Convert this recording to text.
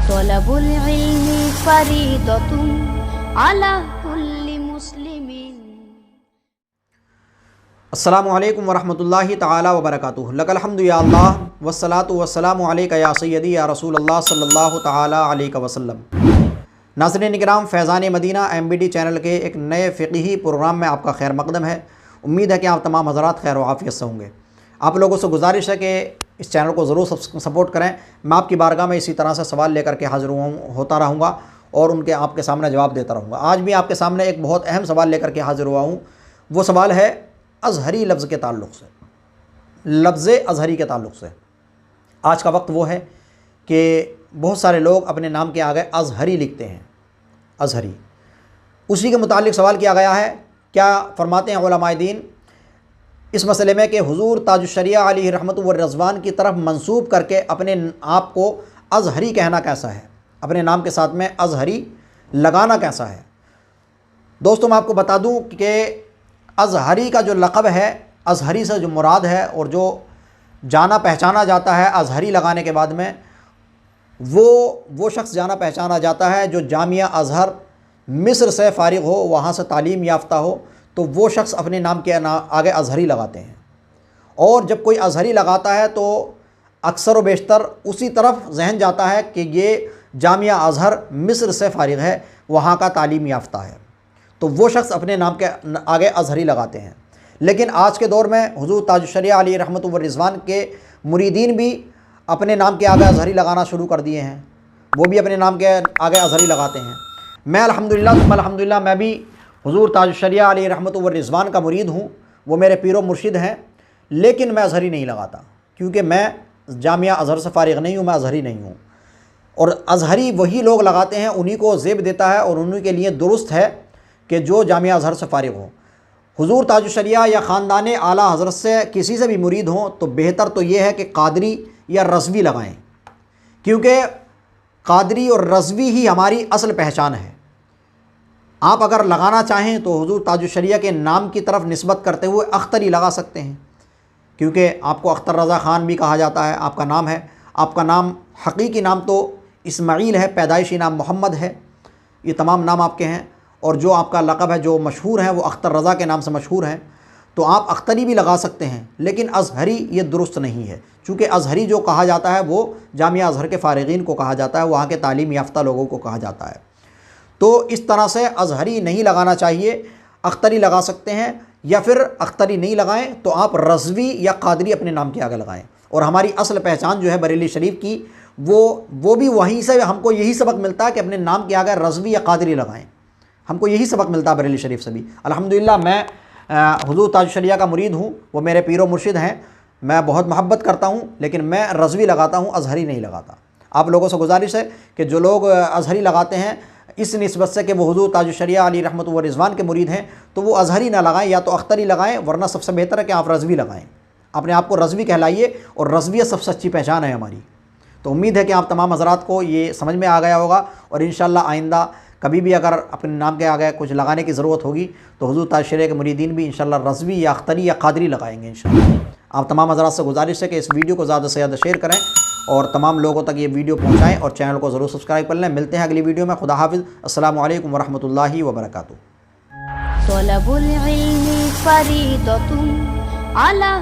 তলাবুল ইলমি ফরিদাতুন আলা কুল্লি মুসলিমিন। अस्सलामु अलैकुम वरहमतुल्लाहि तआला वबरकातुहू। लकल हम्दु या अल्लाह वस्सलातु वस्सलामु अलैका या सय्यदी या रसूलल्लाह सल्लल्लाहु तआला अलैहि वसल्लम। नाज़रीन इकराम, फैज़ान मदीना MBD चैनल के एक नए फ़िक़ही प्रोग्राम में आपका खैर मक़दम है। उम्मीद है कि आप तमाम हज़रात खैर व आफ़ियत से होंगे। आप लोगों से गुजारिश है कि इस चैनल को ज़रूर सपोर्ट करें। मैं आपकी बारगाह में इसी तरह से सवाल लेकर के हाज़िर होता रहूँगा और उनके आपके सामने जवाब देता रहूँगा। आज भी आपके सामने एक बहुत अहम सवाल लेकर के हाज़िर हुआ हूँ। वो सवाल है अज़हरी लफ्ज़ के ताल्लुक़ से, लफ्ज़ अज़हरी के ताल्लुक़ से। आज का वक्त वो है कि बहुत सारे लोग अपने नाम के आगे अज़हरी लिखते हैं, अज़हरी। उसी के मुतालिक सवाल किया गया है। क्या फरमाते हैं उलमाए दीन इस मसले में कि हुज़ूर ताजुश्शरिया अलैहि रहमतु व रिज़वान की तरफ मंसूब करके अपने आप को अज़हरी कहना कैसा है, अपने नाम के साथ में अज़हरी लगाना कैसा है। दोस्तों, मैं आपको बता दूं कि अज़हरी का जो लक़ब है, अज़हरी से जो मुराद है और जो जाना पहचाना जाता है अज़हरी लगाने के बाद में, वो शख्स जाना पहचाना जाता है जो जामिया अज़हर मिस्र से फ़ारिग़ हो, वहाँ से तालीम याफ़्ता हो, तो वो शख्स अपने नाम के आगे अज़हरी लगाते हैं। और जब कोई अज़हरी लगाता है तो अक्सर व बेशतर उसी तरफ जहन जाता है कि ये जामिया अज़हर मिस्र से फ़ारिग़ है, वहाँ का तालीम याफ़्ता है, तो वो शख्स अपने नाम के आगे अज़हरी लगाते हैं। लेकिन आज के दौर में हुज़ूर ताजुश्शरिया अलैहि रहमतु व रिज़वान के मुरीदीन भी अपने नाम के आगे अज़हरी लगाना शुरू कर दिए हैं, वो भी अपने नाम के आगे अज़हरी लगाते हैं। मैं अल्हम्दुलिल्लाह मैं भी हुज़ूर ताजुश्शरिया अलैहि रहमतु व रिज़वान का मुरीद हूँ, वो मेरे पीरो मुर्शिद हैं, लेकिन मैं अज़हरी नहीं लगाता क्योंकि मैं जामिया अज़हर से फ़ारिग़ नहीं हूँ, मैं अज़हरी नहीं हूँ। और अज़हरी वही लोग लगाते हैं, उन्हीं को ज़ेब देता है और उन्हीं के लिए दुरुस्त है कि जो जामिया अज़हर से फ़ारिग़ हो। हुज़ूर ताजुश्शरिया या ख़ानदान आला हज़रत से किसी से भी मुरीद हों तो बेहतर तो ये है कि क़ादरी या रज़वी लगाएं, क्योंकि क़ादरी और रज़वी ही हमारी असल पहचान है। आप अगर लगाना चाहें तो हुज़ूर ताजुश्शरिया के नाम की तरफ निस्बत करते हुए अख्तरी लगा सकते हैं, क्योंकि आपको अख्तर रज़ा ख़ान भी कहा जाता है, आपका नाम है। आपका नाम हकीकी नाम तो इस्माइल है, पैदाइशी नाम मोहम्मद है, ये तमाम नाम आपके हैं। और जो आपका लक़ब है, जो मशहूर है, वो अख्तर रज़ा के नाम से मशहूर हैं, तो आप अख्तरी भी लगा सकते हैं। लेकिन अज़हरी ये दुरुस्त नहीं है, चूँकि अज़हरी जो कहा जाता है वो जामिया अज़हर के फ़ारिग़ीन को कहा जाता है, वहाँ के तालीम याफ़्ता लोगों को कहा जाता है। तो इस तरह से अज़हरी नहीं लगाना चाहिए, अख्तरी लगा सकते हैं, या फिर अख्तरी नहीं लगाएं तो आप रज़वी या क़ादरी अपने नाम के आगे लगाएं। और हमारी असल पहचान जो है बरेली शरीफ की, वो भी वहीं से हमको यही सबक मिलता है कि अपने नाम के आगे रज़वी या क़ादरी लगाएं। हमको यही सबक मिलता है बरेली शरीफ से भी। अल्हम्दुलिल्लाह मैं हुज़ूर ताजुश्शरिया का मुरीद हूँ, वो मेरे पीरो मुर्शिद हैं, मैं बहुत मोहब्बत करता हूँ, लेकिन मैं रज़वी लगाता हूँ, अज़हरी नहीं लगाता। आप लोगों से गुजारिश है कि जो लोग अज़हरी लगाते हैं इस निस्बत से कि वो हुज़ूर ताजुश्शरिया अलैहि रहमतु व रिज़वान के मुरीद हैं, तो वो अज़हरी ना लगाएं, या तो अख्तरी लगाएं, वरना सबसे बेहतर है कि आप रज़वी लगाएं। अपने आप को रज़वी कहलाइए, और रज़वियत सबसे अच्छी पहचान है हमारी। तो उम्मीद है कि आप तमाम हज़रात को ये समझ में आ गया होगा, और इंशाअल्लाह आइंदा कभी भी अगर अपने नाम के आगे कुछ लगाने की ज़रूरत होगी तो हुज़ूर ताजुश्शरिया के मुरीदीन भी इंशाअल्लाह रज़वी या अख्तरी या क़ादरी लगाएंगे इंशाअल्लाह। आप तमाम हज़रात से गुजारिश है कि इस वीडियो को ज़्यादा से ज़्यादा शेयर करें और तमाम लोगों तक ये वीडियो पहुँचाएँ, और चैनल को ज़रूर सब्सक्राइब कर लें। मिलते हैं अगली वीडियो में। खुदा हाफ़िज़। अस्सलामु अलैकुम वरहमतुल्लाहि वबरकातुहू। तलबुल इल्मी फरीदतुन अला